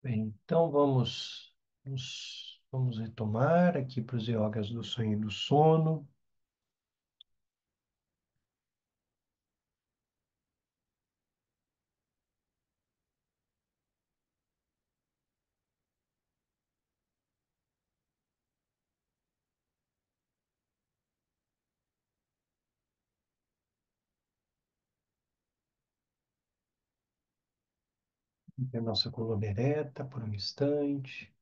Bem, então vamos retomar aqui para os yogas do sonho e do sono. A nossa coluna ereta por um instante.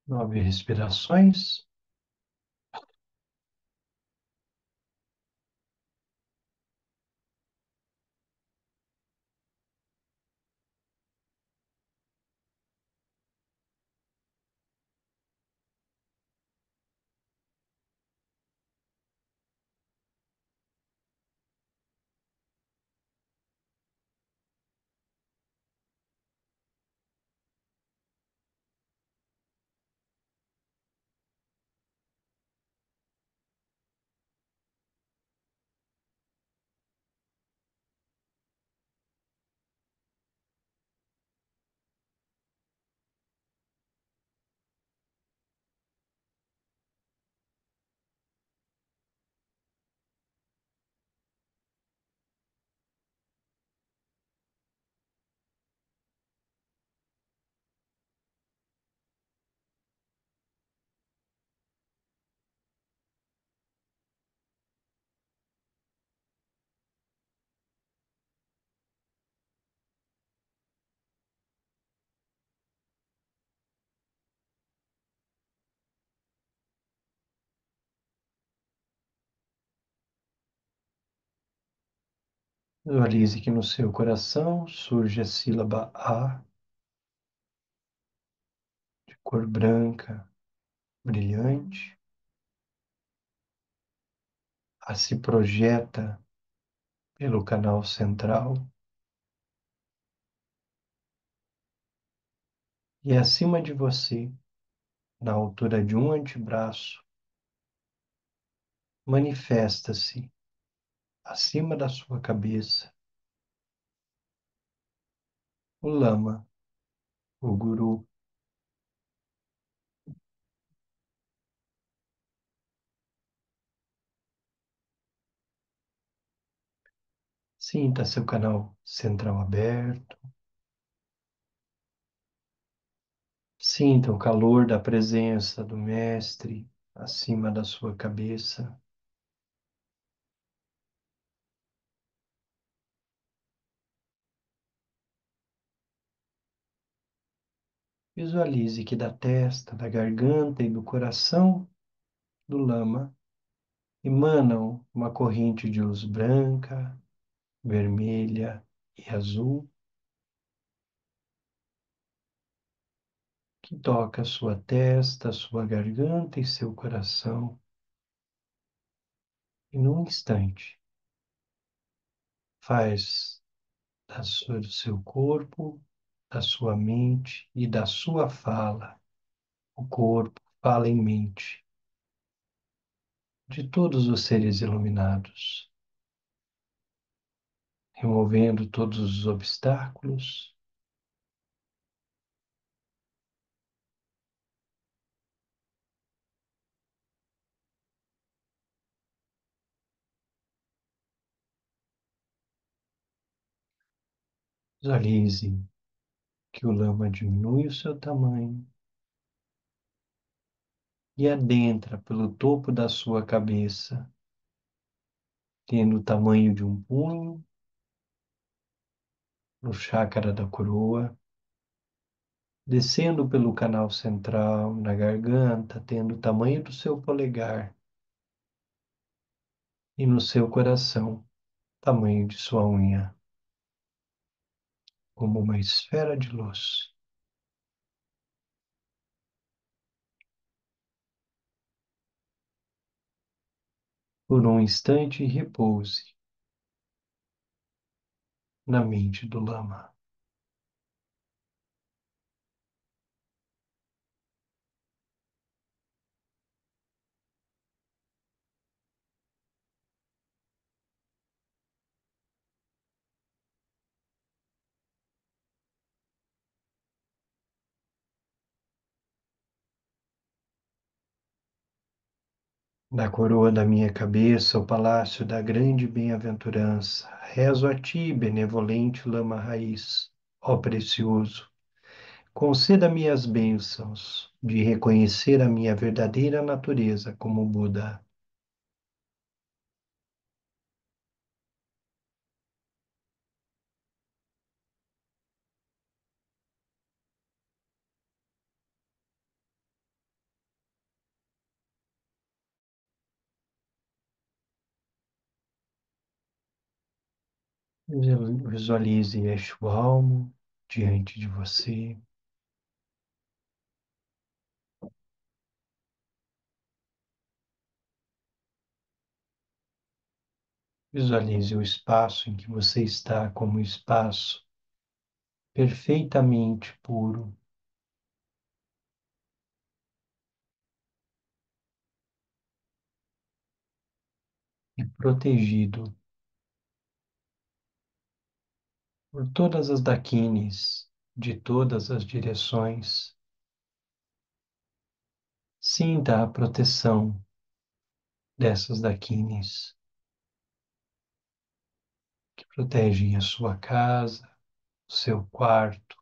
Nove respirações. Visualize que no seu coração surge a sílaba A, de cor branca, brilhante. A se projeta pelo canal central e acima de você, na altura de um antebraço, manifesta-se acima da sua cabeça o Lama, o Guru. Sinta seu canal central aberto. Sinta o calor da presença do Mestre acima da sua cabeça. Visualize que da testa, da garganta e do coração do Lama emanam uma corrente de luz branca, vermelha e azul que toca sua testa, sua garganta e seu coração. E num instante faz do seu corpo, da sua mente e da sua fala. O corpo fala em mente de todos os seres iluminados, removendo todos os obstáculos. Visualize que o lama diminui o seu tamanho e adentra pelo topo da sua cabeça, tendo o tamanho de um punho no chácara da coroa, descendo pelo canal central, na garganta, tendo o tamanho do seu polegar, e no seu coração, tamanho de sua unha. como uma esfera de luz. Por um instante, repouse na mente do lama. Da coroa da minha cabeça, ao palácio da grande bem-aventurança, rezo a ti, benevolente lama raiz, ó precioso, conceda-me as bênçãos de reconhecer a minha verdadeira natureza como Buda. Visualize este almo diante de você. Visualize o espaço em que você está como um espaço perfeitamente puro e protegido por todas as daquines de todas as direções. Sinta a proteção dessas daquines que protegem a sua casa, o seu quarto,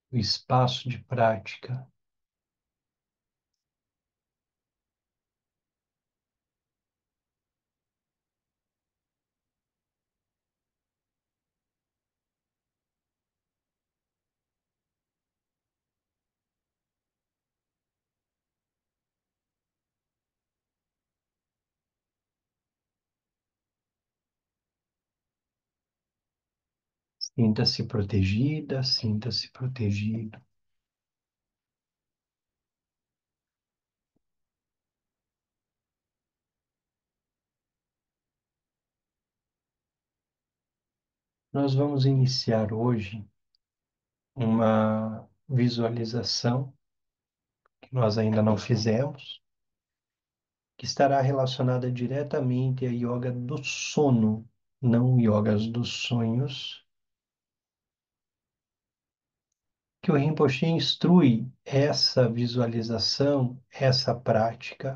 o espaço de prática. Sinta-se protegida, sinta-se protegido. Nós vamos iniciar hoje uma visualização que nós ainda não fizemos, que estará relacionada diretamente à yoga do sono, não yogas dos sonhos, que o Rinpoche instrui essa visualização, essa prática,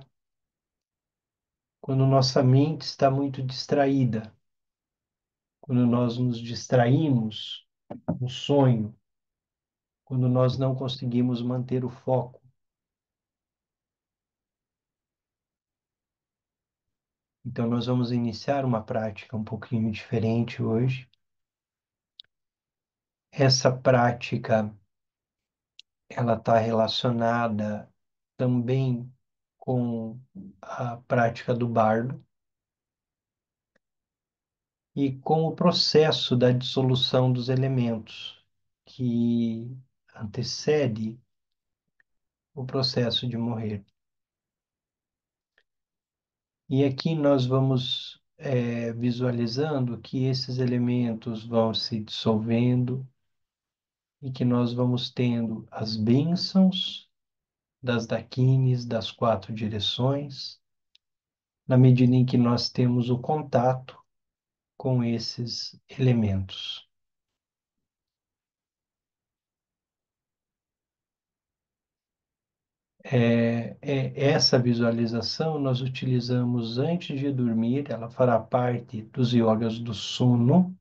quando nossa mente está muito distraída, quando nós nos distraímos no sonho, quando nós não conseguimos manter o foco. Então, nós vamos iniciar uma prática um pouquinho diferente hoje. Essa prática, ela está relacionada também com a prática do bardo e com o processo da dissolução dos elementos, que antecede o processo de morrer. E aqui nós vamos visualizando que esses elementos vão se dissolvendo e que nós vamos tendo as bênçãos das daquines das quatro direções, na medida em que nós temos o contato com esses elementos. Essa visualização nós utilizamos antes de dormir, ela fará parte dos yogas do sono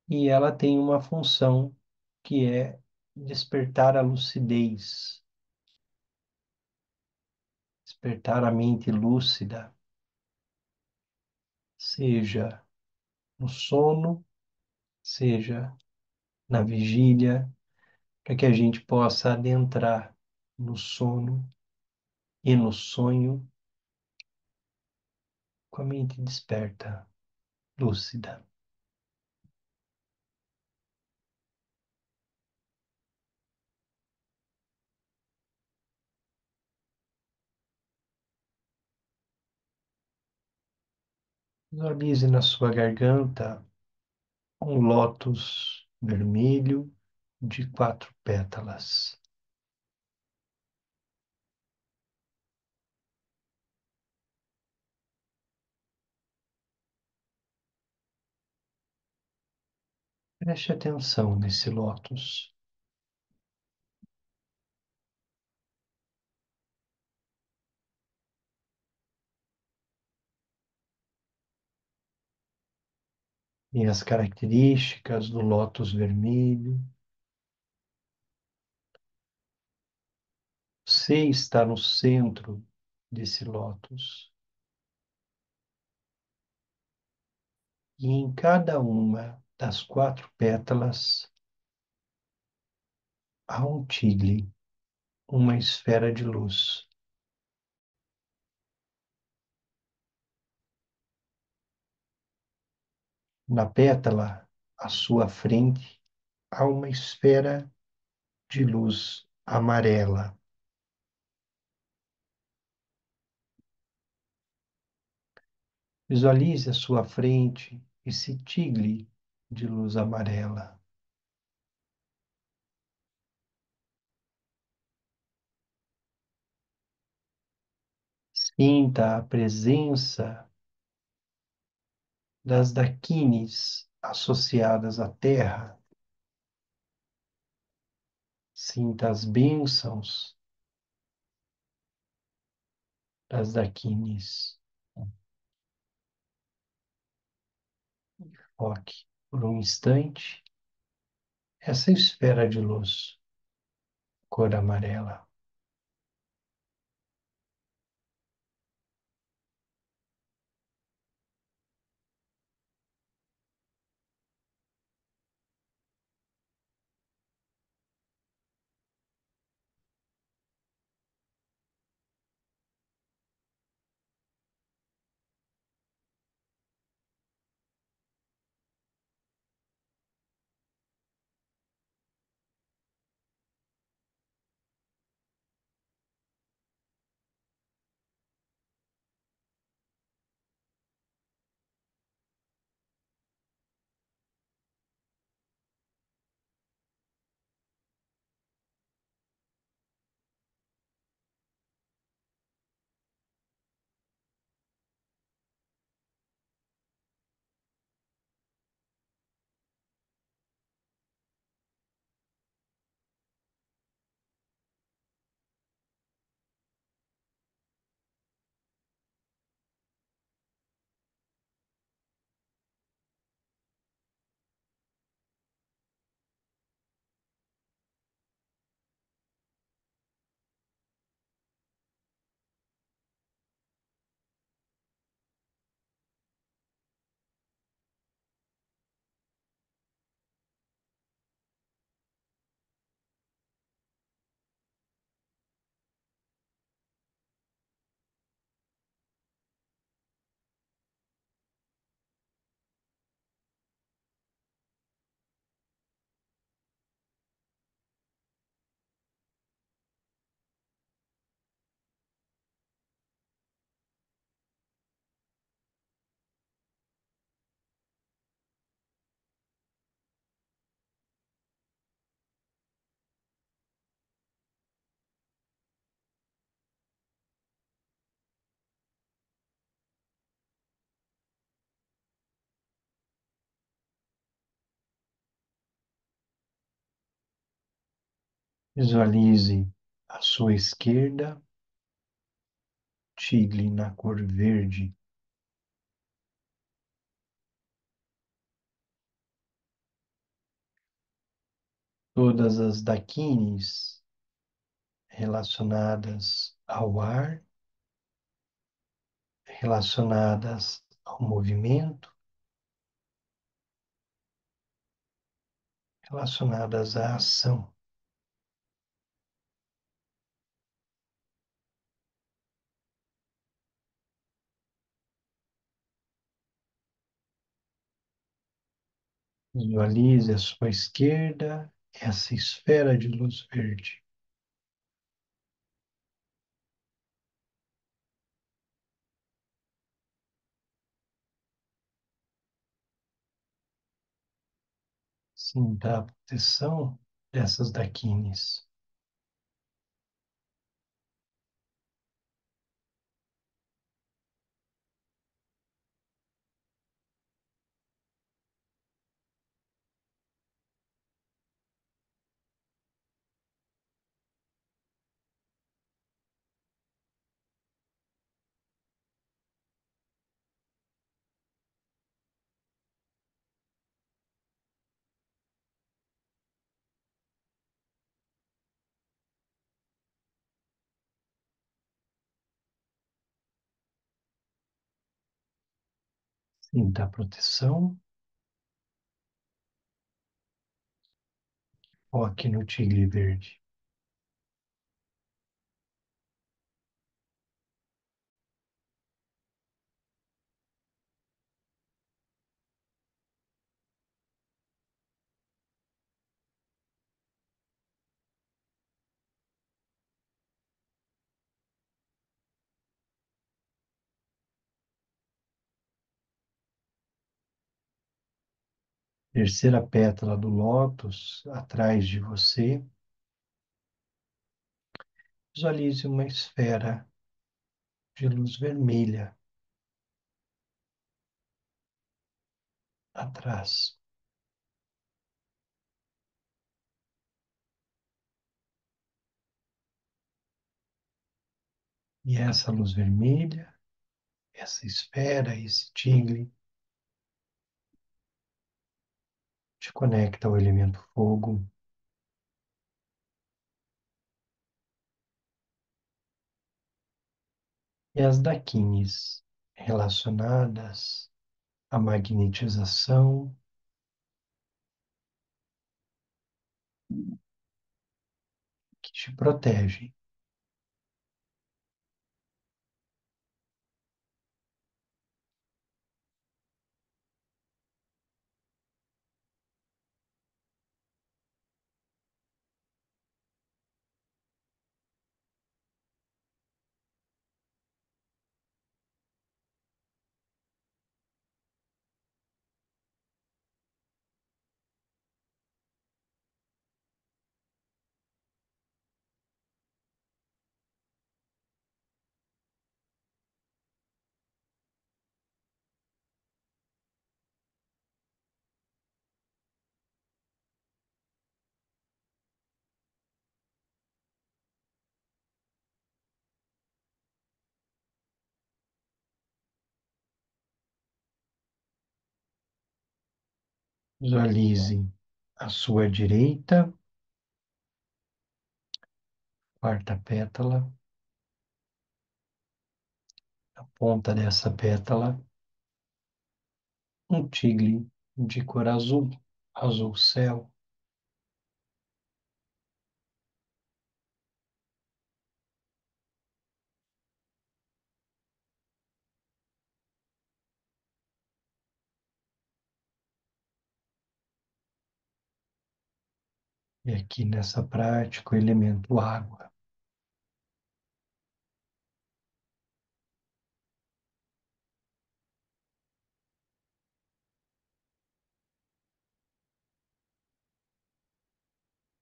e ela tem uma função que é despertar a lucidez, despertar a mente lúcida, seja no sono, seja na vigília, para que a gente possa adentrar no sono e no sonho com a mente desperta, lúcida. Visualize na sua garganta um lótus vermelho de 4 pétalas. Preste atenção nesse lótus. E as características do lótus vermelho. Você está no centro desse lótus. E em cada uma das 4 pétalas há um tigre, uma esfera de luz. Na pétala, à sua frente, há uma esfera de luz amarela. Visualize à sua frente esse tigre de luz amarela. Sinta a presença das daquines associadas à terra. Sinta as bênçãos das daquines. Foque por um instante essa esfera de luz, cor amarela. Visualize à sua esquerda, tigre na cor verde. Todas as daquines relacionadas ao ar, relacionadas ao movimento, relacionadas à ação. Visualize à sua esquerda essa esfera de luz verde. Sinta a proteção dessas daquines. Sinta a proteção. Foque no tigre verde. Terceira pétala do lótus, atrás de você. Visualize uma esfera de luz vermelha atrás. E essa luz vermelha, essa esfera, esse tigre, te conecta ao elemento fogo. E as daquines relacionadas à magnetização que te protegem. Visualize à sua direita, quarta pétala, a ponta dessa pétala, um tigre de cor azul, azul céu. E aqui nessa prática, o elemento água.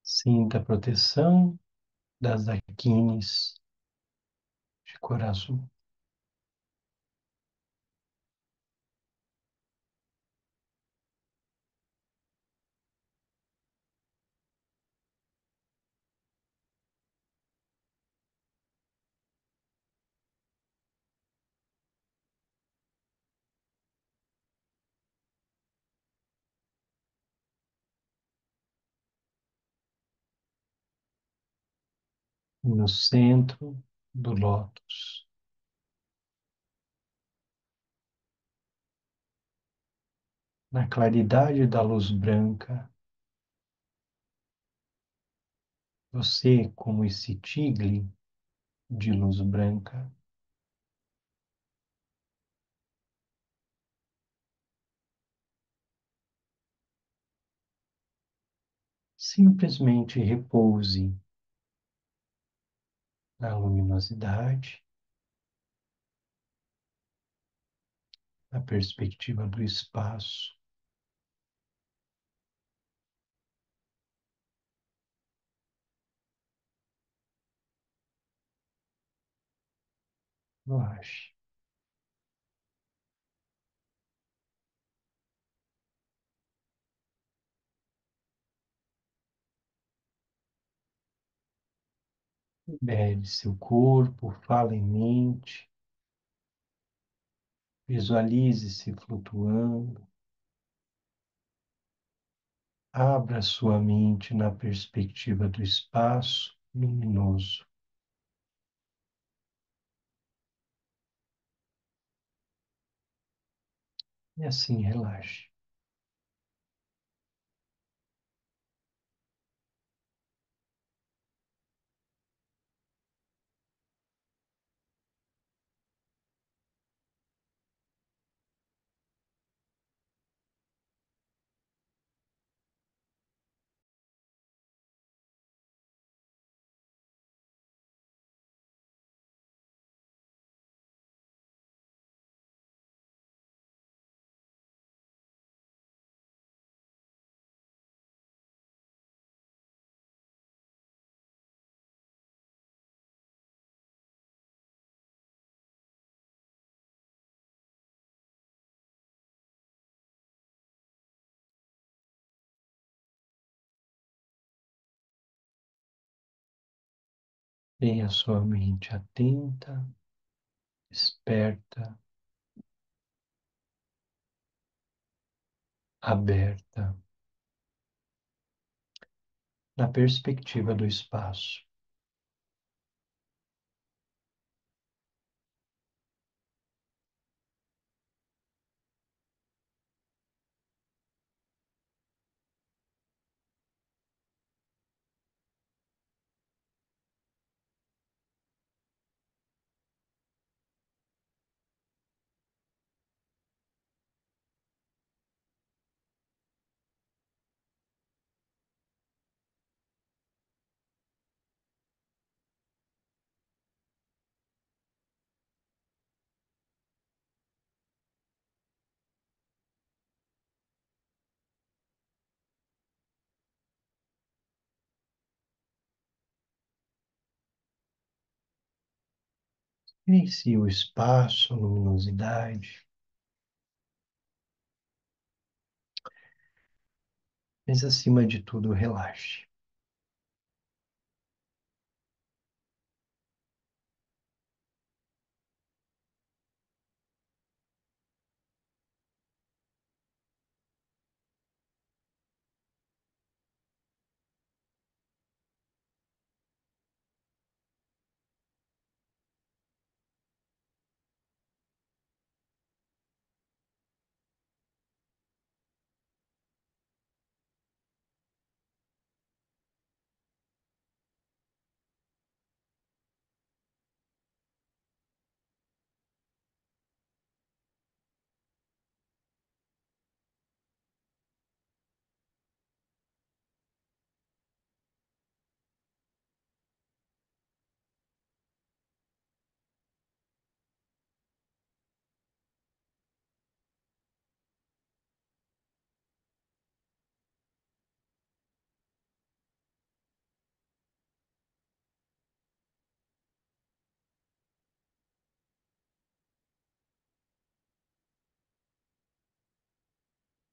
Sinta a proteção das daquines de cor azul. No centro do lótus, na claridade da luz branca, você, como esse tigre de luz branca, simplesmente repouse na luminosidade, na perspectiva do espaço, Relaxe. Libere seu corpo, fala em mente, visualize-se flutuando. Abra sua mente na perspectiva do espaço luminoso. E assim relaxe. Tenha sua mente atenta, esperta, aberta, na perspectiva do espaço. Inicie o espaço, a luminosidade, mas acima de tudo, relaxe.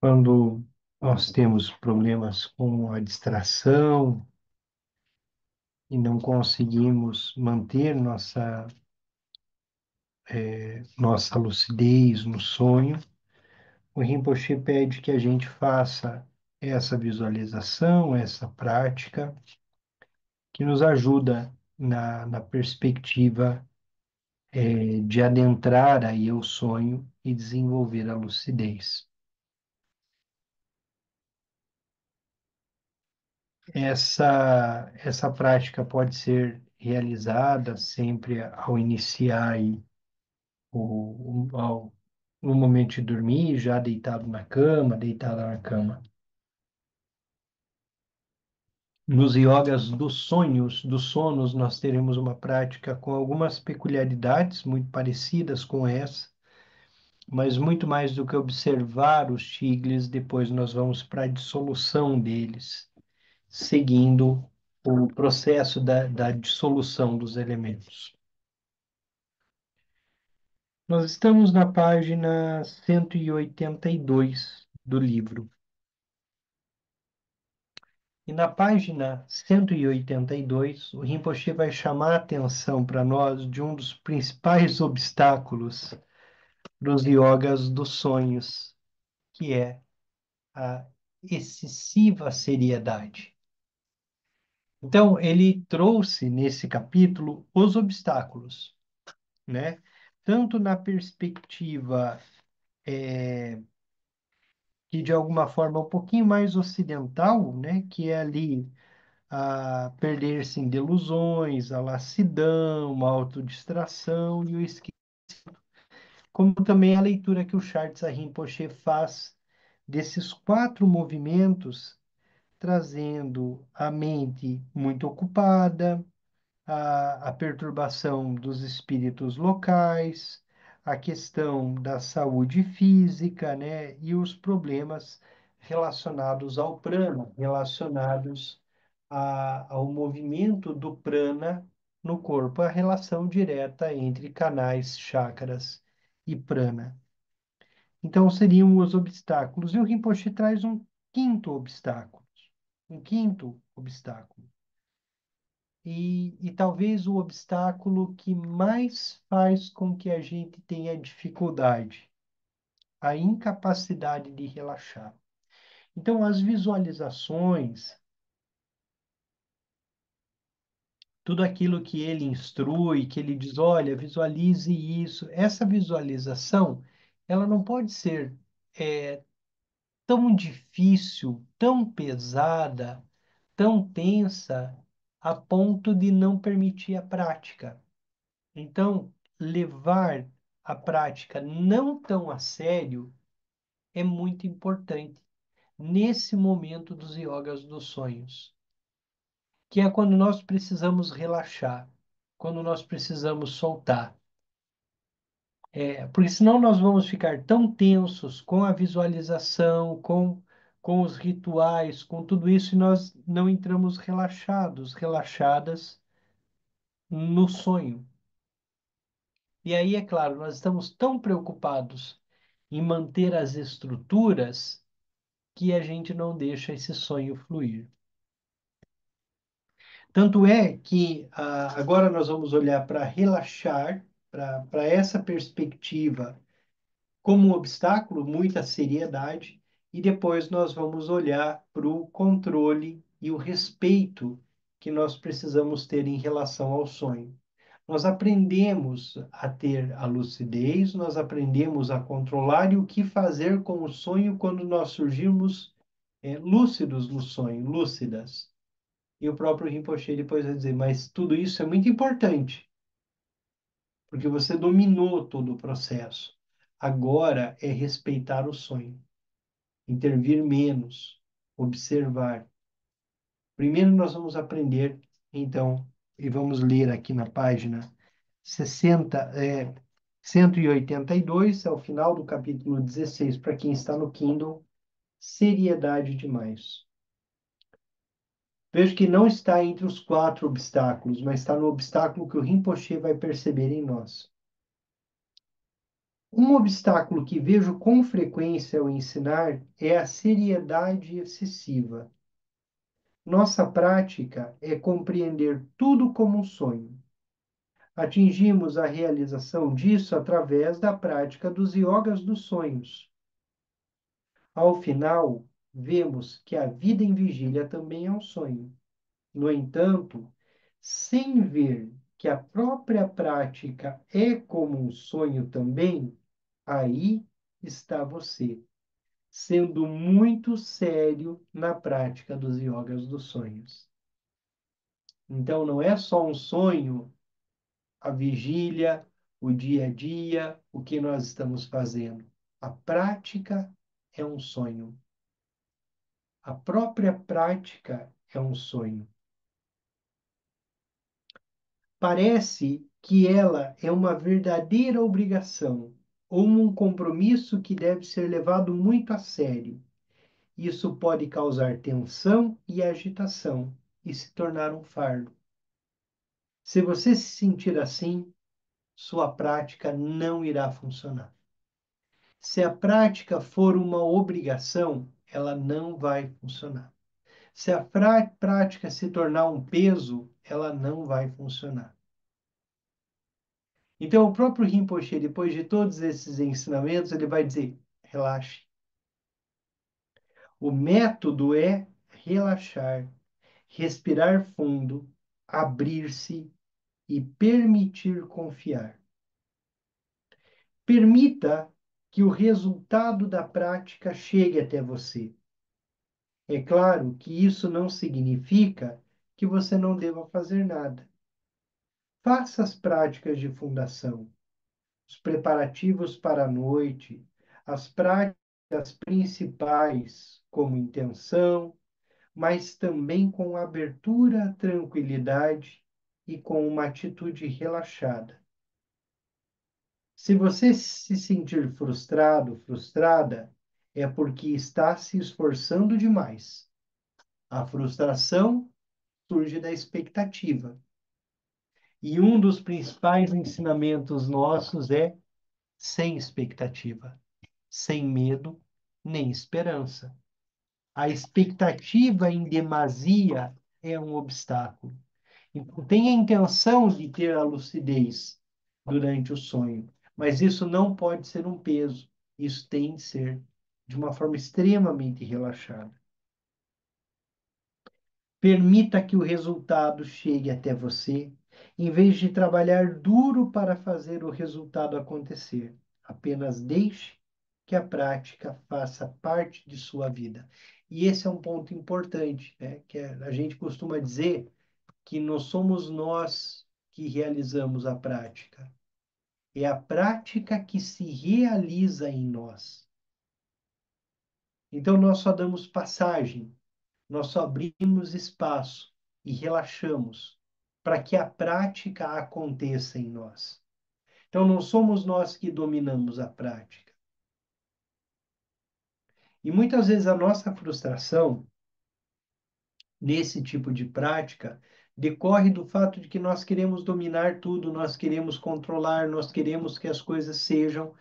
Quando nós temos problemas com a distração e não conseguimos manter nossa lucidez no sonho, o Rinpoche pede que a gente faça essa visualização, essa prática, que nos ajuda na perspectiva, de adentrar aí o sonho e desenvolver a lucidez. Essa prática pode ser realizada sempre ao iniciar aí no momento de dormir, já deitado na cama, deitada na cama. Nos yogas dos sonhos, dos sonos, nós teremos uma prática com algumas peculiaridades muito parecidas com essa, mas muito mais do que observar os tigres, depois nós vamos para a dissolução deles, seguindo o processo da dissolução dos elementos. Nós estamos na página 182 do livro. E na página 182, o Rinpoche vai chamar a atenção para nós de um dos principais obstáculos para os yogas dos sonhos, que é a excessiva seriedade. Então, ele trouxe nesse capítulo os obstáculos, né? Tanto na perspectiva que de alguma forma um pouquinho mais ocidental, né? Que é ali a perder-se em delusões, a lassidão, a autodistração e o esquema, como também a leitura que o Charles Rinpoche faz desses quatro movimentos, trazendo a mente muito ocupada, a perturbação dos espíritos locais, a questão da saúde física, né, e os problemas relacionados ao prana, relacionados ao movimento do prana no corpo, a relação direta entre canais, chakras e prana. Então, seriam os obstáculos. E o Rinpoche traz um quinto obstáculo. E talvez o obstáculo que mais faz com que a gente tenha dificuldade, a incapacidade de relaxar. Então, as visualizações, tudo aquilo que ele instrui, que ele diz, olha, visualize isso, essa visualização, ela não pode ser tão difícil, tão pesada, tão tensa, a ponto de não permitir a prática. Então, levar a prática não tão a sério é muito importante nesse momento dos yogas dos sonhos, que é quando nós precisamos relaxar, quando nós precisamos soltar. Porque senão nós vamos ficar tão tensos com a visualização, com os rituais, com tudo isso, e nós não entramos relaxados, relaxadas no sonho. E aí, é claro, nós estamos tão preocupados em manter as estruturas que a gente não deixa esse sonho fluir. Tanto é que agora nós vamos olhar para relaxar, para essa perspectiva como um obstáculo, muita seriedade, e depois nós vamos olhar para o controle e o respeito que nós precisamos ter em relação ao sonho. Nós aprendemos a ter a lucidez, nós aprendemos a controlar e o que fazer com o sonho quando nós surgirmos lúcidos no sonho, lúcidas. E o próprio Rinpoche depois vai dizer, mas tudo isso é muito importante, porque você dominou todo o processo. Agora é respeitar o sonho, intervir menos, observar. Primeiro nós vamos aprender, então, e vamos ler aqui na página 182, ao final do capítulo 16, para quem está no Kindle, seriedade demais. Vejo que não está entre os quatro obstáculos, mas está no obstáculo que o Rinpoche vai perceber em nós. Um obstáculo que vejo com frequência ao ensinar é a seriedade excessiva. Nossa prática é compreender tudo como um sonho. Atingimos a realização disso através da prática dos yogas dos sonhos. Ao final, vemos que a vida em vigília também é um sonho. No entanto, sem ver que a própria prática é como um sonho também, aí está você, sendo muito sério na prática dos yogas dos sonhos. Então, não é só um sonho, a vigília, o dia a dia, o que nós estamos fazendo. A prática é um sonho. A própria prática é um sonho. Parece que ela é uma verdadeira obrigação ou um compromisso que deve ser levado muito a sério. Isso pode causar tensão e agitação e se tornar um fardo. Se você se sentir assim, sua prática não irá funcionar. Se a prática for uma obrigação, ela não vai funcionar. Se a prática se tornar um peso, ela não vai funcionar. Então, o próprio Rinpoche, depois de todos esses ensinamentos, ele vai dizer: relaxe. O método é relaxar, respirar fundo, abrir-se e permitir confiar. Permita que o resultado da prática chegue até você. É claro que isso não significa que você não deva fazer nada. Faça as práticas de fundação, os preparativos para a noite, as práticas principais, como intenção, mas também com abertura, tranquilidade e com uma atitude relaxada. Se você se sentir frustrado, frustrada, é porque está se esforçando demais. A frustração surge da expectativa. E um dos principais ensinamentos nossos é sem expectativa, sem medo, nem esperança. A expectativa em demasia é um obstáculo. Então, tem a intenção de ter a lucidez durante o sonho, mas isso não pode ser um peso. Isso tem de ser de uma forma extremamente relaxada. Permita que o resultado chegue até você, em vez de trabalhar duro para fazer o resultado acontecer. Apenas deixe que a prática faça parte de sua vida. E esse é um ponto importante, né? Que a gente costuma dizer que não somos nós que realizamos a prática. É a prática que se realiza em nós. Então, nós só damos passagem, nós só abrimos espaço e relaxamos para que a prática aconteça em nós. Então, não somos nós que dominamos a prática. E muitas vezes a nossa frustração nesse tipo de prática decorre do fato de que nós queremos dominar tudo, nós queremos controlar, nós queremos que as coisas sejam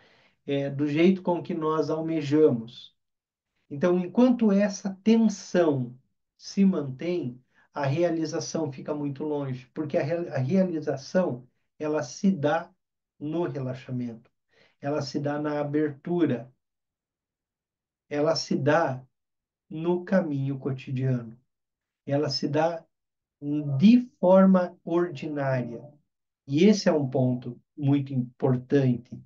do jeito com que nós almejamos. Então, enquanto essa tensão se mantém, a realização fica muito longe, porque a realização ela se dá no relaxamento, ela se dá na abertura, ela se dá no caminho cotidiano, ela se dá de forma ordinária. E esse é um ponto muito importante,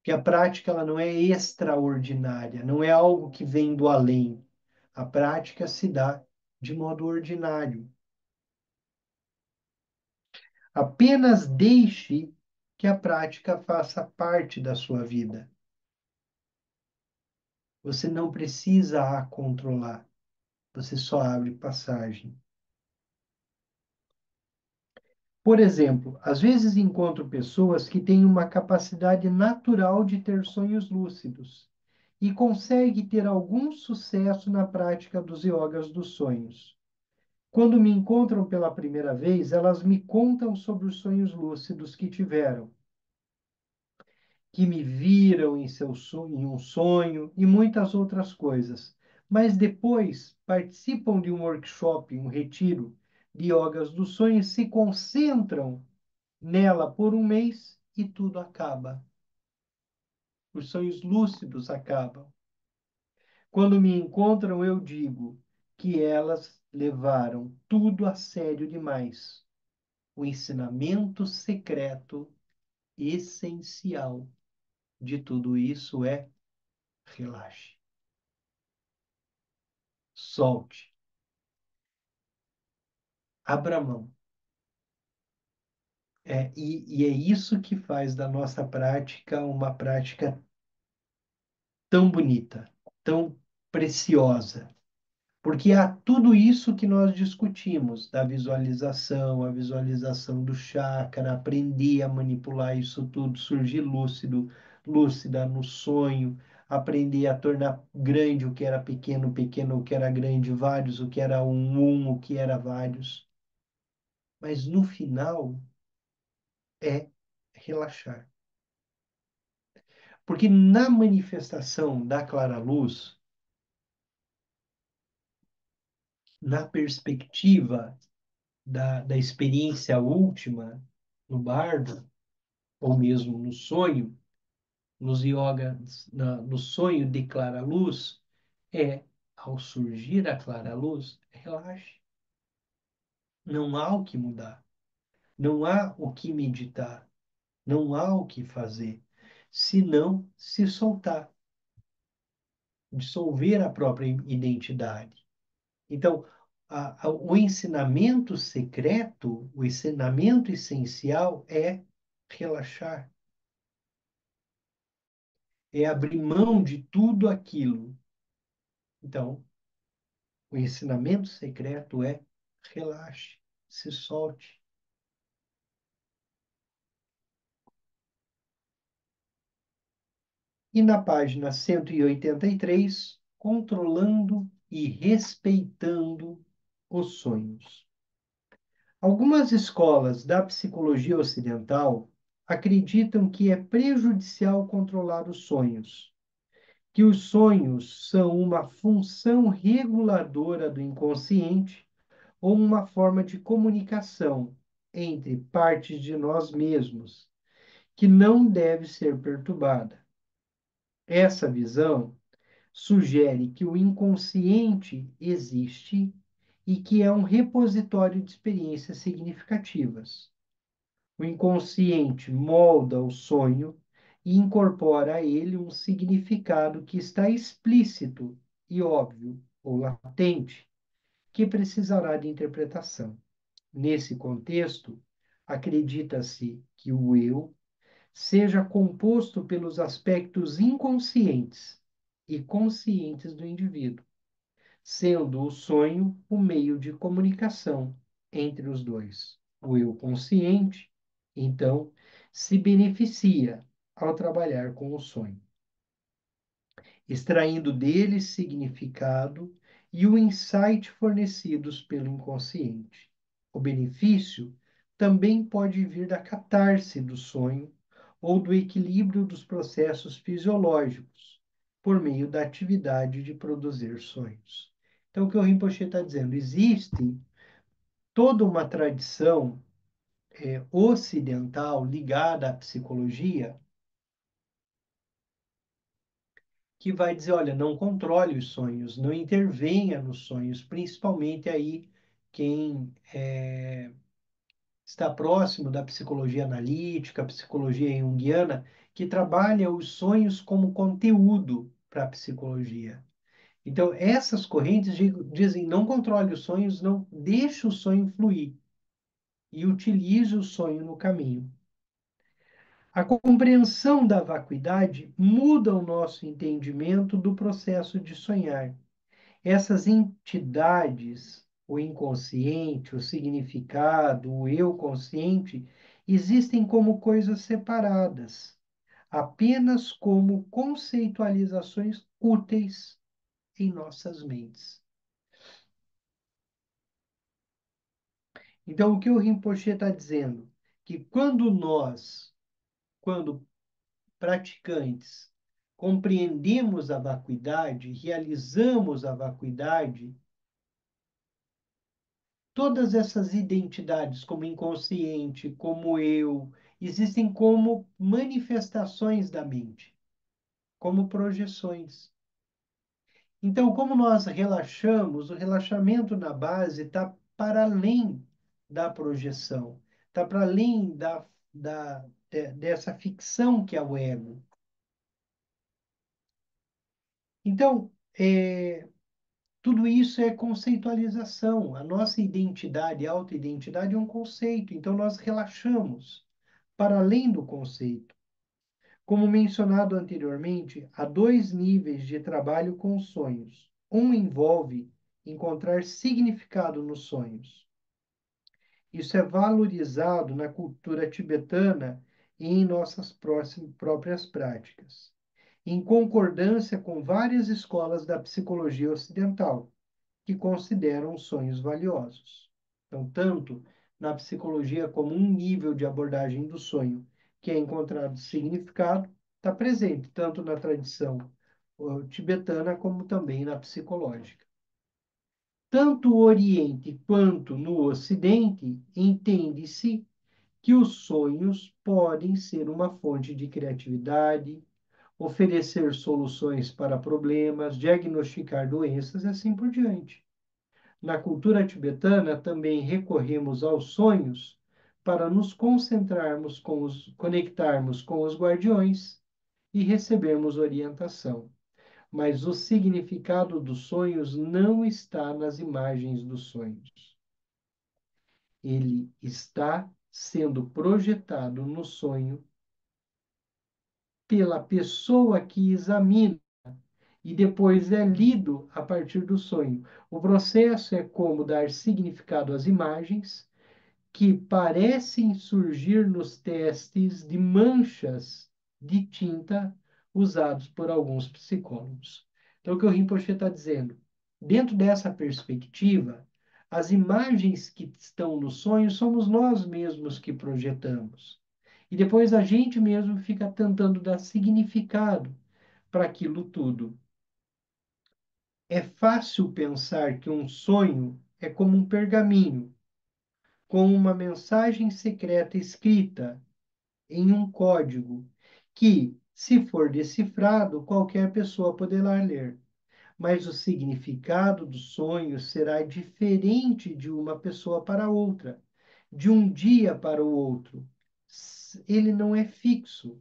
que a prática ela não é extraordinária, não é algo que vem do além. A prática se dá de modo ordinário. Apenas deixe que a prática faça parte da sua vida. Você não precisa a controlar, você só abre passagem. Por exemplo, às vezes encontro pessoas que têm uma capacidade natural de ter sonhos lúcidos e conseguem ter algum sucesso na prática dos yogas dos sonhos. Quando me encontram pela primeira vez, elas me contam sobre os sonhos lúcidos que tiveram, que me viram em seu sonho, em um sonho e muitas outras coisas. Mas depois participam de um workshop, um retiro de yogas dos sonhos, se concentram nela por um mês e tudo acaba. Os sonhos lúcidos acabam. Quando me encontram, eu digo que elas levaram tudo a sério demais. O ensinamento secreto essencial de tudo isso é relaxe, solte, abra mão. E é isso que faz da nossa prática uma prática tão bonita, tão preciosa. Porque há tudo isso que nós discutimos, da visualização, a visualização do chakra, aprender a manipular isso tudo, surgir lúcido, lúcida no sonho, aprender a tornar grande o que era pequeno, pequeno o que era grande, vários o que era o que era vários. Mas no final é relaxar. Porque na manifestação da clara-luz, na perspectiva da experiência última, no bardo, ou mesmo no sonho, nos yogas, no sonho de clara-luz, ao surgir a clara-luz, relaxe. Não há o que mudar, não há o que meditar, não há o que fazer, senão se soltar, dissolver a própria identidade. Então, o ensinamento secreto, o ensinamento essencial é relaxar, é abrir mão de tudo aquilo. Então, o ensinamento secreto é relaxe, se solte. E na página 183, controlando e respeitando os sonhos. Algumas escolas da psicologia ocidental acreditam que é prejudicial controlar os sonhos, que os sonhos são uma função reguladora do inconsciente ou uma forma de comunicação entre partes de nós mesmos, que não deve ser perturbada. Essa visão sugere que o inconsciente existe e que é um repositório de experiências significativas. O inconsciente molda o sonho e incorpora a ele um significado que está explícito e óbvio ou latente, que precisará de interpretação. Nesse contexto, acredita-se que o eu seja composto pelos aspectos inconscientes e conscientes do indivíduo, sendo o sonho o meio de comunicação entre os dois. O eu consciente, então, se beneficia ao trabalhar com o sonho, extraindo dele significado e o insight fornecidos pelo inconsciente. O benefício também pode vir da catarse do sonho ou do equilíbrio dos processos fisiológicos, por meio da atividade de produzir sonhos. Então, o que o Rinpoche está dizendo? Existe toda uma tradição ocidental ligada à psicologia que vai dizer, olha, não controle os sonhos, não intervenha nos sonhos, principalmente aí quem está próximo da psicologia analítica, psicologia junguiana, que trabalha os sonhos como conteúdo para a psicologia. Então, essas correntes dizem, não controle os sonhos, não deixe o sonho fluir e utilize o sonho no caminho. A compreensão da vacuidade muda o nosso entendimento do processo de sonhar. Essas entidades, o inconsciente, o significado, o eu consciente, existem como coisas separadas, apenas como conceitualizações úteis em nossas mentes. Então, o que o Rinpoche está dizendo? Que quando praticantes, compreendemos a vacuidade, realizamos a vacuidade, todas essas identidades, como inconsciente, como eu, existem como manifestações da mente, como projeções. Então, como nós relaxamos, o relaxamento na base está para além da projeção, está para além dessa ficção que é o ego. Então, tudo isso é conceitualização. A nossa identidade, autoidentidade é um conceito. Então, nós relaxamos para além do conceito. Como mencionado anteriormente, há dois níveis de trabalho com sonhos. Um envolve encontrar significado nos sonhos. Isso é valorizado na cultura tibetana e em nossas próprias práticas, em concordância com várias escolas da psicologia ocidental, que consideram os sonhos valiosos. Então, tanto na psicologia como um nível de abordagem do sonho que é encontrado significado, está presente tanto na tradição tibetana como também na psicológica. Tanto o Oriente quanto no Ocidente, entende-se que os sonhos podem ser uma fonte de criatividade, oferecer soluções para problemas, diagnosticar doenças e assim por diante. Na cultura tibetana, também recorremos aos sonhos para nos conectarmos com os guardiões e recebermos orientação. Mas o significado dos sonhos não está nas imagens dos sonhos. Ele está sendo projetado no sonho pela pessoa que examina e depois é lido a partir do sonho. O processo é como dar significado às imagens que parecem surgir nos testes de manchas de tinta usados por alguns psicólogos. Então, o que o Rinpoche está dizendo? Dentro dessa perspectiva, as imagens que estão no sonho somos nós mesmos que projetamos. E depois a gente mesmo fica tentando dar significado para aquilo tudo. É fácil pensar que um sonho é como um pergaminho, com uma mensagem secreta escrita em um código que, se for decifrado, qualquer pessoa poderá ler. Mas o significado do sonho será diferente de uma pessoa para outra, de um dia para o outro. Ele não é fixo.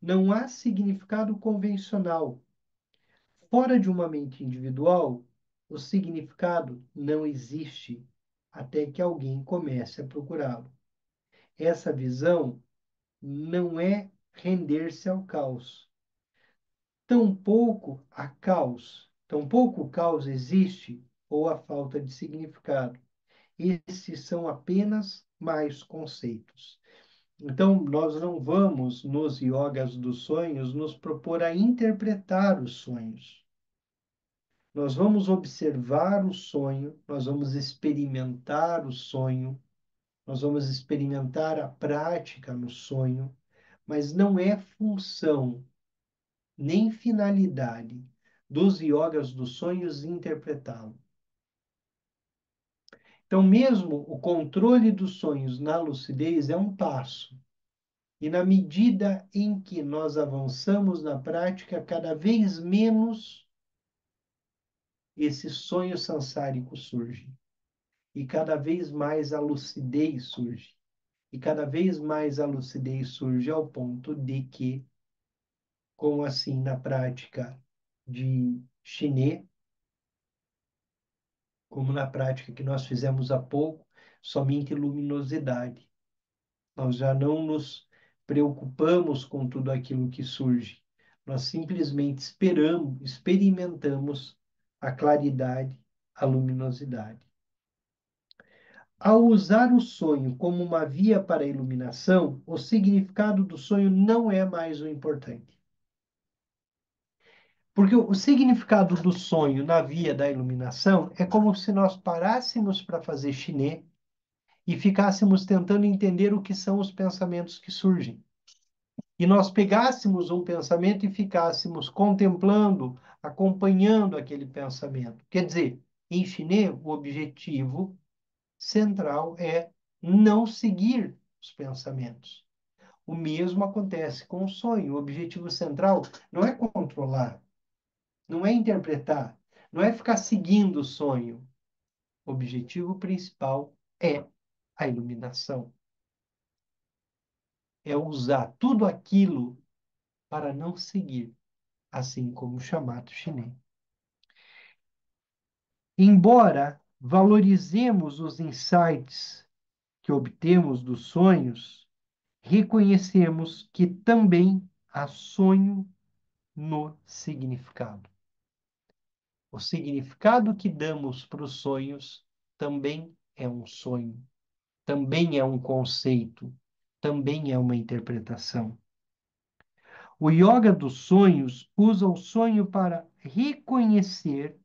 Não há significado convencional. Fora de uma mente individual, o significado não existe até que alguém comece a procurá-lo. Essa visão não é render-se ao caos. Tampouco o caos existe ou a falta de significado. Esses são apenas mais conceitos. Então, nós não vamos, nos yogas dos sonhos, nos propor a interpretar os sonhos. Nós vamos observar o sonho, nós vamos experimentar o sonho, nós vamos experimentar a prática no sonho, mas não é função nem finalidade dos yogas dos sonhos interpretá-lo. Então, mesmo o controle dos sonhos na lucidez é um passo. E na medida em que nós avançamos na prática, cada vez menos esse sonho sansárico surge. E cada vez mais a lucidez surge. E cada vez mais a lucidez surge ao ponto de que, como assim na prática de Shiné, como na prática que nós fizemos há pouco, somente luminosidade. Nós já não nos preocupamos com tudo aquilo que surge. Nós simplesmente experimentamos a claridade, a luminosidade. Ao usar o sonho como uma via para a iluminação, o significado do sonho não é mais o importante. Porque o significado do sonho na via da iluminação é como se nós parássemos para fazer chinê e ficássemos tentando entender o que são os pensamentos que surgem. E nós pegássemos um pensamento e ficássemos contemplando, acompanhando aquele pensamento. Quer dizer, em chinê, o objetivo central é não seguir os pensamentos. O mesmo acontece com o sonho. O objetivo central não é controlar, não é interpretar, não é ficar seguindo o sonho. O objetivo principal é a iluminação. É usar tudo aquilo para não seguir, assim como o chamado chinês. Embora valorizemos os insights que obtemos dos sonhos, reconhecemos que também há sonho no significado. O significado que damos para os sonhos também é um sonho, também é um conceito, também é uma interpretação. O yoga dos sonhos usa o sonho para reconhecer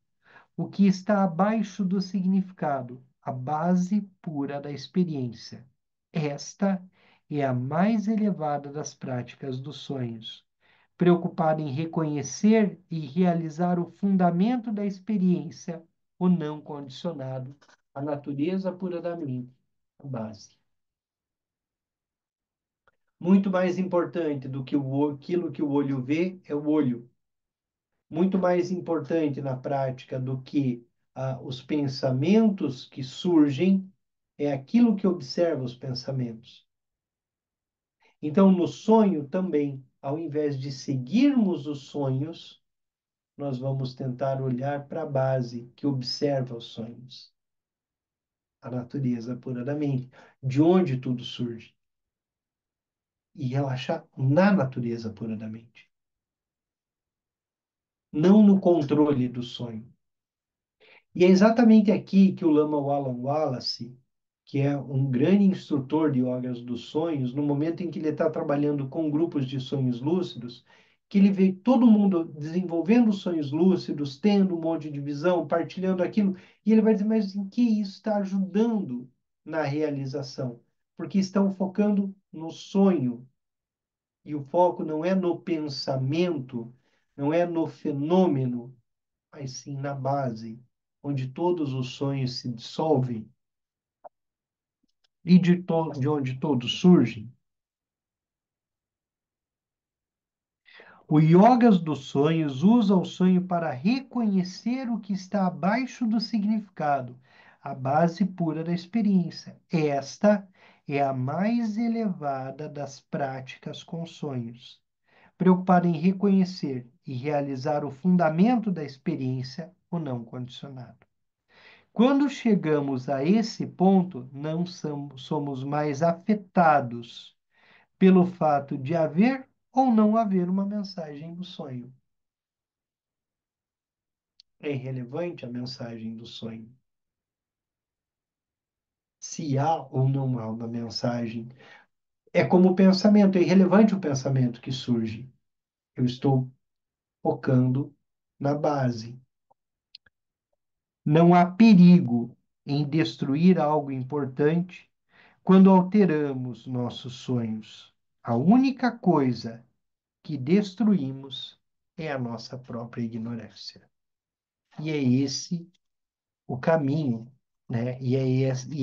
o que está abaixo do significado, a base pura da experiência. Esta é a mais elevada das práticas dos sonhos, preocupada em reconhecer e realizar o fundamento da experiência, o não condicionado, a natureza pura da mente, a base. Muito mais importante do que aquilo que o olho vê é o olho. Muito mais importante na prática do que os pensamentos que surgem é aquilo que observa os pensamentos. Então, no sonho também, ao invés de seguirmos os sonhos, nós vamos tentar olhar para a base que observa os sonhos, a natureza pura da mente, de onde tudo surge, e relaxar na natureza pura da mente, não no controle do sonho. E é exatamente aqui que o Lama Wallan Wallace, que é um grande instrutor de yogas dos sonhos, no momento em que ele está trabalhando com grupos de sonhos lúcidos, que ele vê todo mundo desenvolvendo sonhos lúcidos, tendo um monte de visão, partilhando aquilo, e ele vai dizer, mas em que isso está ajudando na realização? Porque estão focando no sonho, e o foco não é no pensamento, não é no fenômeno, mas sim na base, onde todos os sonhos se dissolvem e de onde todos surgem. O Yogas dos sonhos usa o sonho para reconhecer o que está abaixo do significado, a base pura da experiência. Esta é a mais elevada das práticas com sonhos, preocupada em reconhecer e realizar o fundamento da experiência, o não condicionado. Quando chegamos a esse ponto, não somos mais afetados pelo fato de haver ou não haver uma mensagem do sonho. É irrelevante a mensagem do sonho. Se há ou não há uma mensagem. É como o pensamento, é irrelevante o pensamento que surge. Eu estou focando na base. Não há perigo em destruir algo importante quando alteramos nossos sonhos. A única coisa que destruímos é a nossa própria ignorância. E é esse o caminho, né? E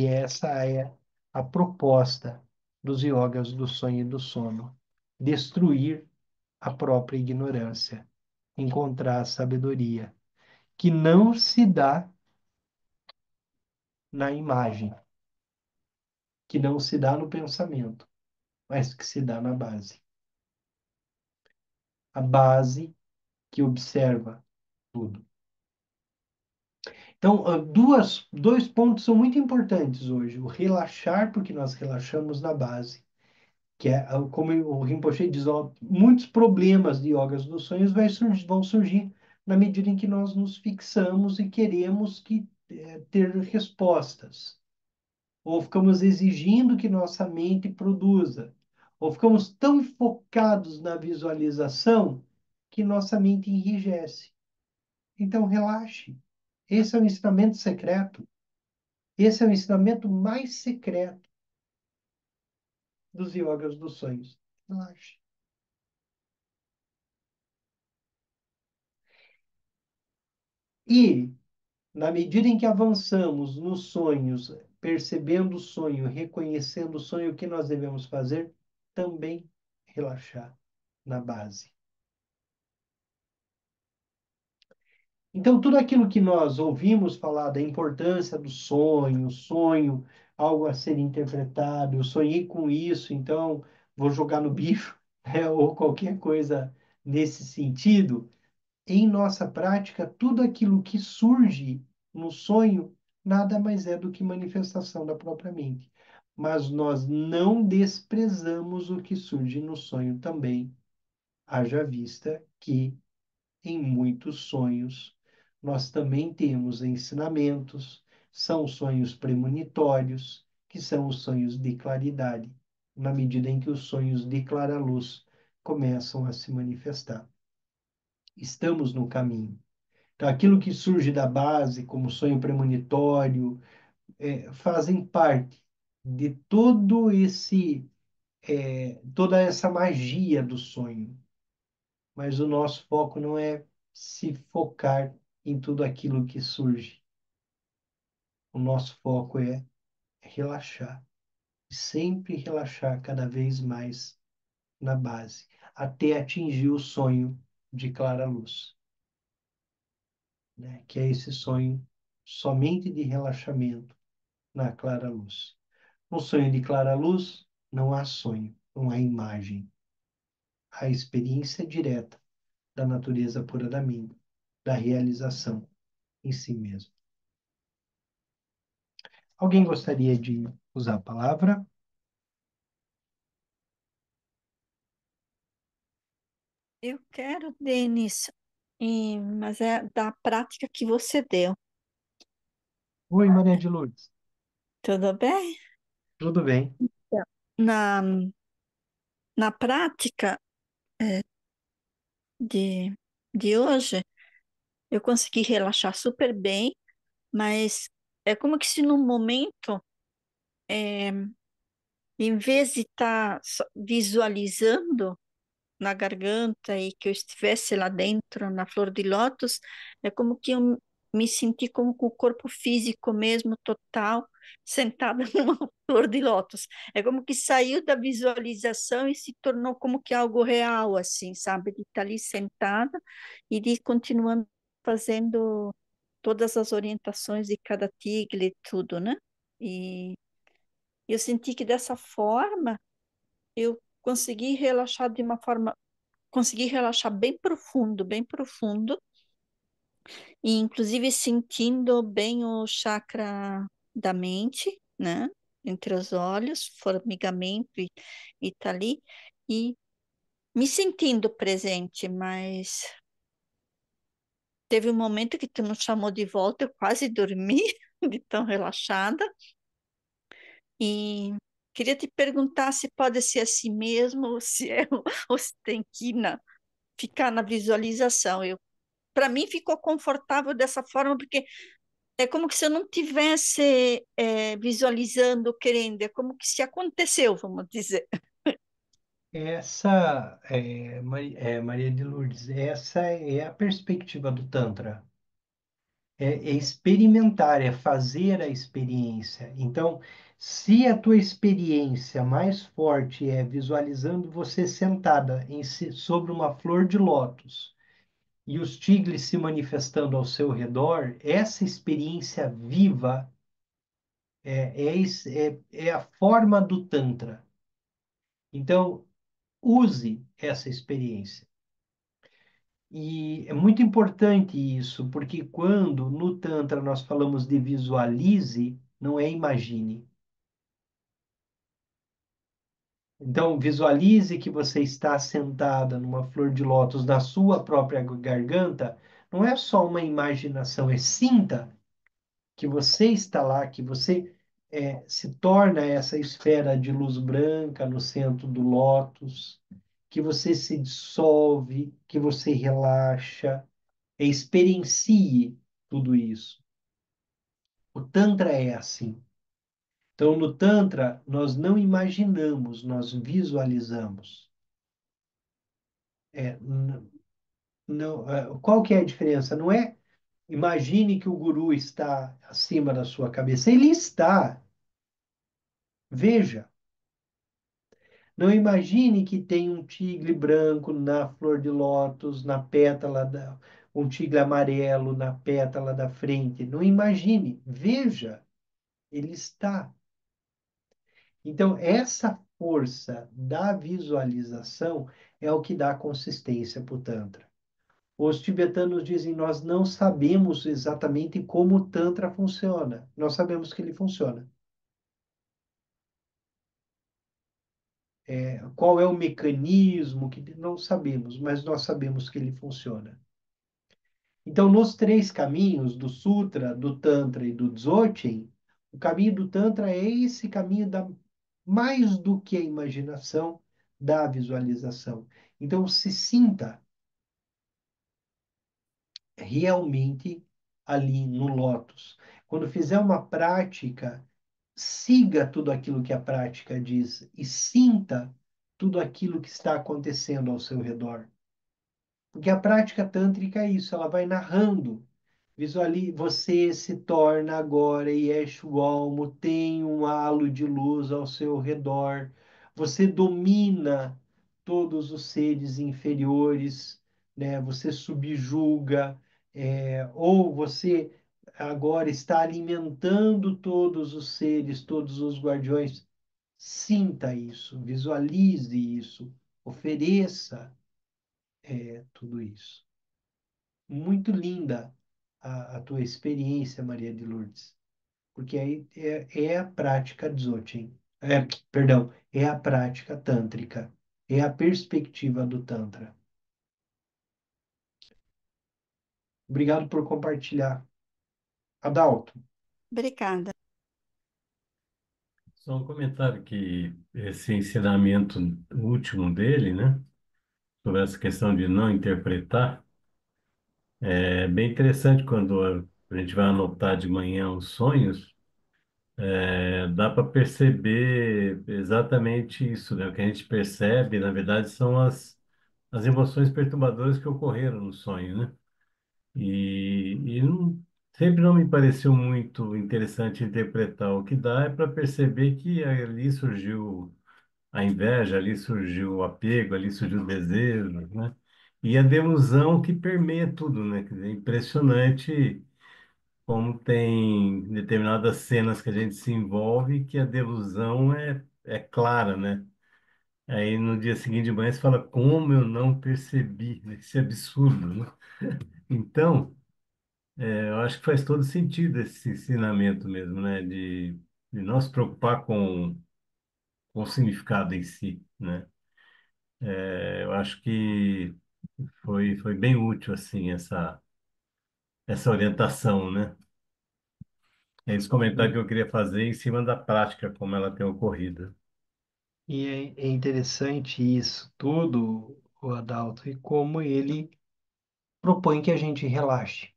essa é a proposta dos yogas do sonho e do sono. Destruir a própria ignorância, encontrar a sabedoria, que não se dá na imagem, que não se dá no pensamento, mas que se dá na base. A base que observa tudo. Então, dois pontos são muito importantes hoje. O relaxar, porque nós relaxamos na base, que é, como o Rinpoche diz, ó, muitos problemas de yogas dos sonhos vão surgir na medida em que nós nos fixamos e queremos ter respostas. Ou ficamos exigindo que nossa mente produza. Ou ficamos tão focados na visualização que nossa mente enrijece. Então, relaxe. Esse é o ensinamento secreto. Esse é o ensinamento mais secreto dos yogas dos sonhos. Relaxe. E, na medida em que avançamos nos sonhos, percebendo o sonho, reconhecendo o sonho, o que nós devemos fazer? Também relaxar na base. Então, tudo aquilo que nós ouvimos falar da importância do sonho, algo a ser interpretado, eu sonhei com isso, então vou jogar no bicho, né? Ou qualquer coisa nesse sentido, em nossa prática, tudo aquilo que surge no sonho nada mais é do que manifestação da própria mente. Mas nós não desprezamos o que surge no sonho também, haja vista que em muitos sonhos, nós também temos ensinamentos, são sonhos premonitórios, que são os sonhos de claridade, na medida em que os sonhos de clara-luz começam a se manifestar. Estamos no caminho. Então, aquilo que surge da base, como sonho premonitório, fazem parte de todo toda essa magia do sonho. Mas o nosso foco não é se focar em tudo aquilo que surge. O nosso foco é relaxar, sempre relaxar cada vez mais na base, até atingir o sonho de clara luz, né? Que é esse sonho somente de relaxamento na clara luz. No sonho de clara luz, não há sonho, não há imagem. Há experiência direta da natureza pura da mente, da realização em si mesmo. Alguém gostaria de usar a palavra? Eu quero, Denis, mas é da prática que você deu. Oi, Maria de Lourdes. Tudo bem? Tudo bem? Na, na prática de, de hoje, eu consegui relaxar super bem, mas é como que se no momento, em vez de estar visualizando na garganta e que eu estivesse lá dentro, na flor de lótus, é como que eu me senti como com o corpo físico mesmo, total, sentada numa flor de lótus. É como que saiu da visualização e se tornou como que algo real, assim, sabe? De estar ali sentada e de continuando fazendo todas as orientações de cada tigre e tudo, né? E eu senti que dessa forma eu consegui relaxar de uma forma consegui relaxar bem profundo, e inclusive sentindo bem o chakra da mente, né? Entre os olhos, formigamento e tá ali, e me sentindo presente, mas teve um momento que tu me chamou de volta, eu quase dormi de tão relaxada, e queria te perguntar se pode ser assim mesmo, ou se é, ou se tem que ficar na visualização. Para mim ficou confortável dessa forma, porque é como que se eu não tivesse visualizando, querendo, é como que se aconteceu, vamos dizer. Essa Maria de Lourdes, essa é a perspectiva do Tantra. É experimentar, é fazer a experiência. Então, se a tua experiência mais forte é visualizando você sentada sobre uma flor de lótus e os tigres se manifestando ao seu redor, essa experiência viva é a forma do Tantra. Então, use essa experiência. E é muito importante isso, porque quando no Tantra nós falamos de visualize, não é imagine. Então, visualize que você está sentada numa flor de lótus na sua própria garganta. Não é só uma imaginação, é sinta que você está lá, que você se torna essa esfera de luz branca no centro do lótus, que você se dissolve, que você relaxa, experiencie tudo isso. O Tantra é assim. Então, no Tantra, nós não imaginamos, nós visualizamos. É, não, qual que é a diferença? Não é imagine que o guru está acima da sua cabeça. Ele está. Veja. Não imagine que tem um tigre branco na flor de lótus, na pétala da, um tigre amarelo na pétala da frente. Não imagine. Veja. Ele está. Então, essa força da visualização é o que dá consistência para o Tantra. Os tibetanos dizem: nós não sabemos exatamente como o Tantra funciona, nós sabemos que ele funciona. Qual é o mecanismo que não sabemos, mas nós sabemos que ele funciona. Então, nos três caminhos, do Sutra, do Tantra e do Dzogchen, o caminho do Tantra é esse caminho da mais do que a imaginação, da visualização. Então, se sinta realmente ali no lótus. Quando fizer uma prática, siga tudo aquilo que a prática diz e sinta tudo aquilo que está acontecendo ao seu redor. Porque a prática tântrica é isso, ela vai narrando. Você se torna agora Yeshua, tem um halo de luz ao seu redor. Você domina todos os seres inferiores, né? Você subjuga, ou você agora está alimentando todos os seres, todos os guardiões. Sinta isso, visualize isso, ofereça, tudo isso. Muito linda a tua experiência, Maria de Lourdes, porque aí é a prática Dzogchen. Perdão, é a prática tântrica, é a perspectiva do Tantra. Obrigado por compartilhar. Adalto, Obrigada. Só um comentário que esse ensinamento último dele, né, sobre essa questão de não interpretar, é bem interessante quando a gente vai anotar de manhã os sonhos, dá para perceber exatamente isso, né? O que a gente percebe, na verdade, são as emoções perturbadoras que ocorreram no sonho, né? Sempre não me pareceu muito interessante interpretar. O que dá é para perceber que ali surgiu a inveja, ali surgiu o apego, ali surgiu o desejo, né? E a delusão que permeia tudo, né? Quer dizer, é impressionante como tem determinadas cenas que a gente se envolve que a delusão é clara, né? Aí no dia seguinte de manhã você fala, como eu não percebi, né? Esse absurdo, né? Então, eu acho que faz todo sentido esse ensinamento mesmo, né? De não se preocupar com o significado em si, né? Eu acho que foi bem útil, assim, essa orientação, né? É esse comentário que eu queria fazer em cima da prática, como ela tem ocorrido. e é interessante isso tudo, o Adalto, e como ele propõe que a gente relaxe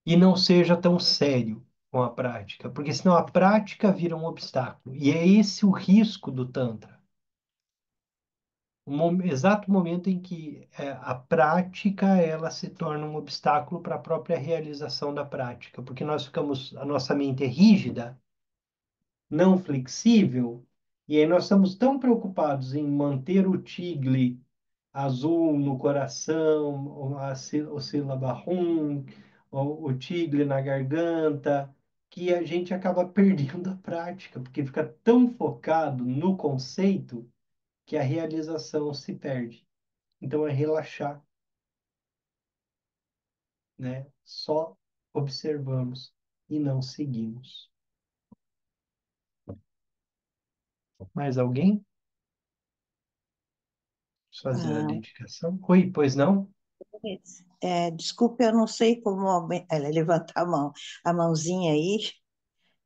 e não seja tão sério com a prática, porque senão a prática vira um obstáculo. E é esse o risco do Tantra. Exato momento em que a prática ela se torna um obstáculo para a própria realização da prática, porque a nossa mente é rígida, não flexível, e aí nós estamos tão preocupados em manter o tigre azul no coração, o sílaba Hum, o tigre na garganta, que a gente acaba perdendo a prática, porque fica tão focado no conceito que a realização se perde. Então é relaxar, né? Só observamos e não seguimos. Mais alguém? Fazer a Ah, dedicação? Oi, pois não? desculpe, eu não sei como ela levantar a mão, a mãozinha aí.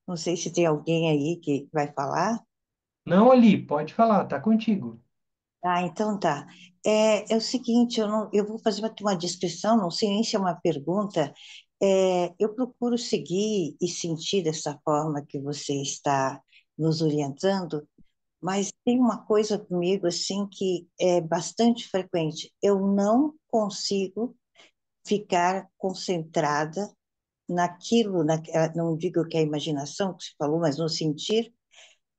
Não sei se tem alguém aí que vai falar. Não, Ali, pode falar, tá contigo. Ah, então tá. É o seguinte, eu vou fazer uma descrição, não sei nem se é uma pergunta. Eu procuro seguir e sentir dessa forma que você está nos orientando, mas tem uma coisa comigo assim que é bastante frequente. Eu não consigo ficar concentrada naquilo, não digo que é a imaginação que se falou, mas no sentir,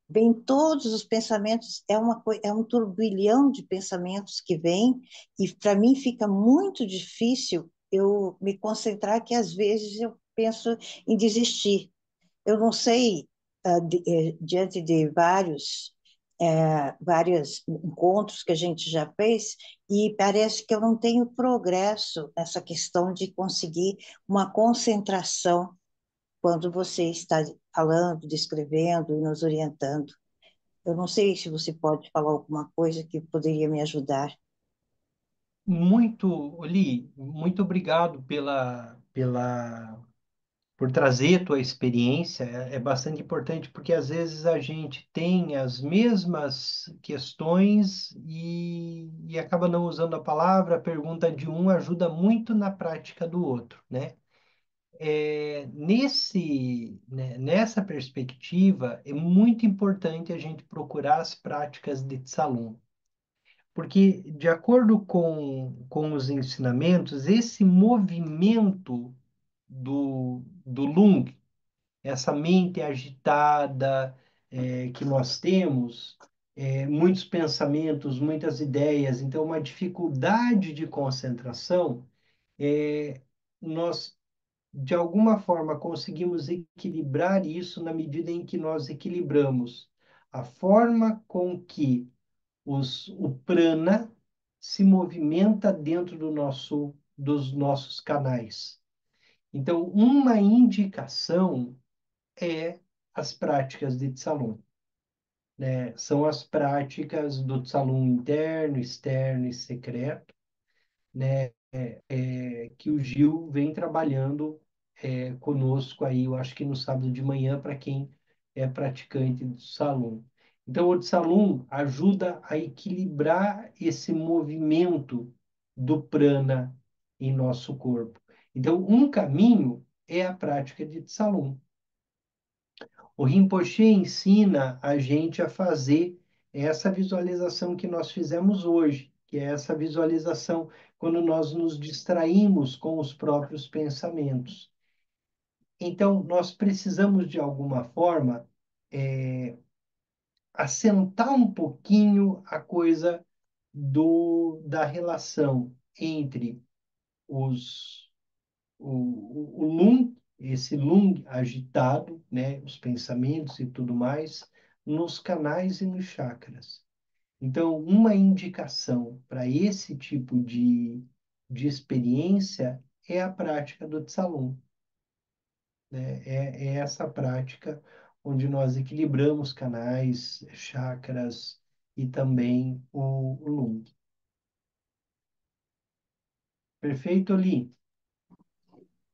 vem todos os pensamentos, é um turbilhão de pensamentos que vem, e para mim fica muito difícil eu me concentrar, que às vezes eu penso em desistir. Eu não sei, diante de vários encontros que a gente já fez, e parece que eu não tenho progresso nessa questão de conseguir uma concentração quando você está falando, descrevendo e nos orientando. Eu não sei se você pode falar alguma coisa que poderia me ajudar. Li, muito obrigado por trazer a tua experiência. É bastante importante porque às vezes a gente tem as mesmas questões e acaba não usando a palavra. A pergunta de um ajuda muito na prática do outro, né? Nessa perspectiva, é muito importante a gente procurar as práticas de Tsalum, porque, de acordo com os ensinamentos, esse movimento do Lung, essa mente agitada que nós temos, muitos pensamentos, muitas ideias, então, uma dificuldade de concentração, nós de alguma forma conseguimos equilibrar isso na medida em que nós equilibramos a forma com que o prana se movimenta dentro dos nossos canais. Então, uma indicação é as práticas de Tsalum, né? São as práticas do Tsalum interno, externo e secreto, né? Que o Gil vem trabalhando conosco aí, eu acho que no sábado de manhã, para quem é praticante do Salum. Então, o Salum ajuda a equilibrar esse movimento do prana em nosso corpo. Então, um caminho é a prática de Tsalum. O Rinpoche ensina a gente a fazer essa visualização que nós fizemos hoje, que é essa visualização quando nós nos distraímos com os próprios pensamentos. Então, nós precisamos, de alguma forma, assentar um pouquinho a coisa da relação entre os, o lung, esse lung agitado, né, os pensamentos e tudo mais, nos canais e nos chakras. Então, uma indicação para esse tipo de experiência é a prática do Tsalum, né? É essa prática onde nós equilibramos canais, chakras e também o Lung. Perfeito, Li?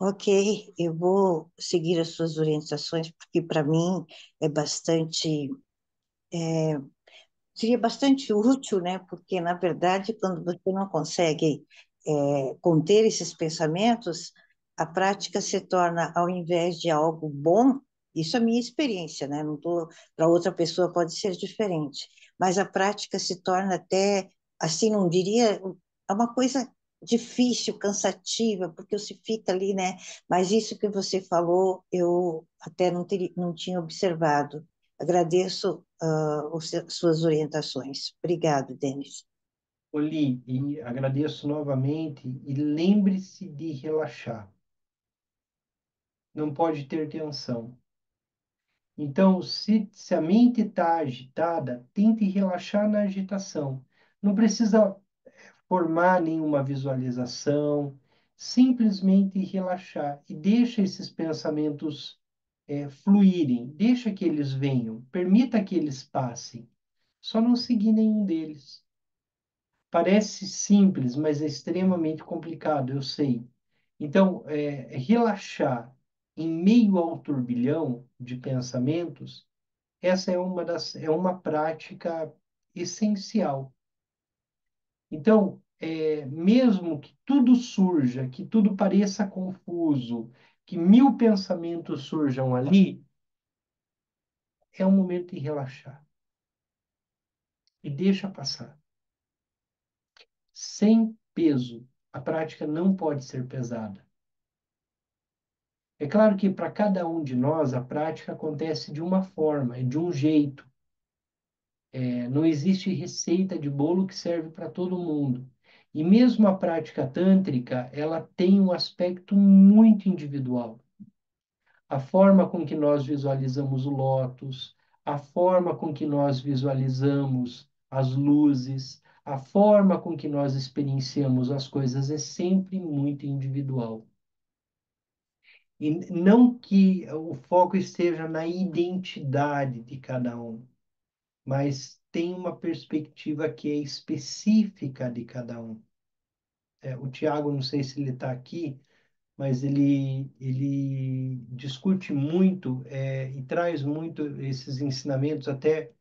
Ok, eu vou seguir as suas orientações, porque para mim é bastante, seria bastante útil, né? Porque, na verdade, quando você não consegue conter esses pensamentos, a prática se torna, ao invés de algo bom, isso é a minha experiência, né? Não tô, para outra pessoa pode ser diferente, mas a prática se torna até, assim, não diria, é uma coisa difícil, cansativa, porque você fica ali, né? Mas isso que você falou, eu até não tinha observado. Agradeço suas orientações. Obrigado, Denis. Li, e agradeço novamente e lembre-se de relaxar. Não pode ter tensão. Então, se a mente está agitada, tente relaxar na agitação. Não precisa formar nenhuma visualização, simplesmente relaxar e deixa esses pensamentos fluírem, deixa que eles venham, permita que eles passem, só não seguir nenhum deles. Parece simples, mas é extremamente complicado, eu sei. Então, relaxar em meio ao turbilhão de pensamentos, essa é uma prática essencial. Então, mesmo que tudo surja, que tudo pareça confuso, que mil pensamentos surjam ali, é um momento de relaxar e deixa passar. Sem peso. A prática não pode ser pesada. É claro que para cada um de nós a prática acontece de uma forma, de um jeito. Não existe receita de bolo que serve para todo mundo. E mesmo a prática tântrica, ela tem um aspecto muito individual. A forma com que nós visualizamos o lótus, a forma com que nós visualizamos as luzes, a forma com que nós experienciamos as coisas é sempre muito individual. E não que o foco esteja na identidade de cada um, mas tem uma perspectiva que é específica de cada um. O Tiago, não sei se ele está aqui, mas ele discute muito e traz muito esses ensinamentos, até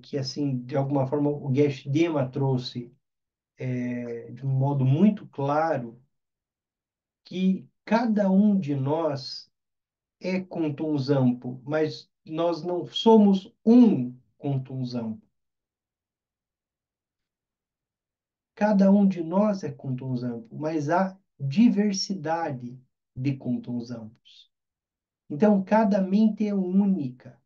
que, assim, de alguma forma, o Geshe Dema trouxe de um modo muito claro, que cada um de nós é contunzampo, mas nós não somos um contunzampo. Cada um de nós é contunzampo, mas há diversidade de contunzampos. Então, cada mente é única.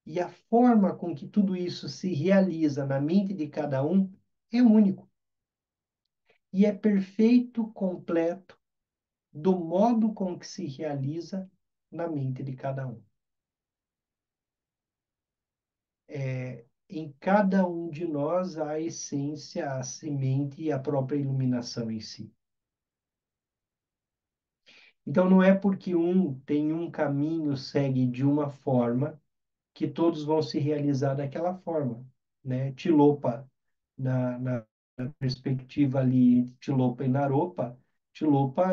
E a forma com que tudo isso se realiza na mente de cada um é único. E é perfeito, completo, do modo com que se realiza na mente de cada um. Em cada um de nós há a essência, a semente e a própria iluminação em si. Então não é porque um tem um caminho, segue de uma forma, que todos vão se realizar daquela forma, né? Tilopa, na perspectiva ali entre Tilopa e Naropa, Tilopa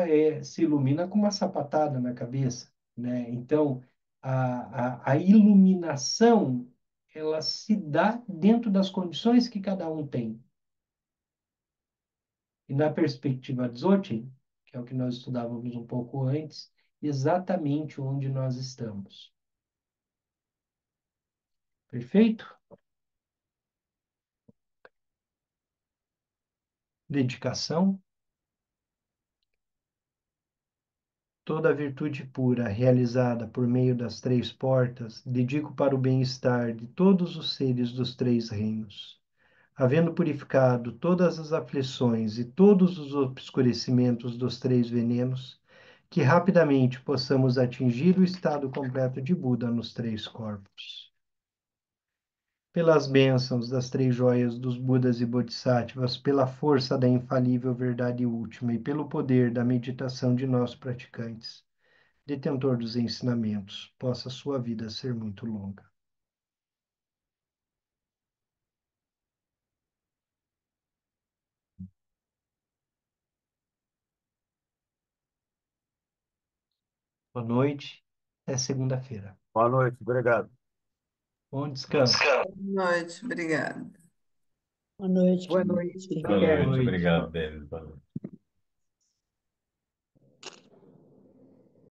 se ilumina com uma sapatada na cabeça, né? Então, a iluminação, ela se dá dentro das condições que cada um tem. E na perspectiva Dzogchen, que é o que nós estudávamos um pouco antes, exatamente onde nós estamos. Perfeito? Dedicação. Toda a virtude pura realizada por meio das três portas, dedico para o bem-estar de todos os seres dos três reinos. Havendo purificado todas as aflições e todos os obscurecimentos dos três venenos, que rapidamente possamos atingir o estado completo de Buda nos três corpos. Pelas bênçãos das três joias dos Budas e Bodhisattvas, pela força da infalível verdade última e pelo poder da meditação de nós praticantes, detentor dos ensinamentos, possa sua vida ser muito longa. Boa noite, até segunda-feira. Boa noite, obrigado. Bom descanso. Boa noite, obrigada. Boa noite. Boa noite. Boa Boa noite, noite. obrigado, Denis. Boa noite.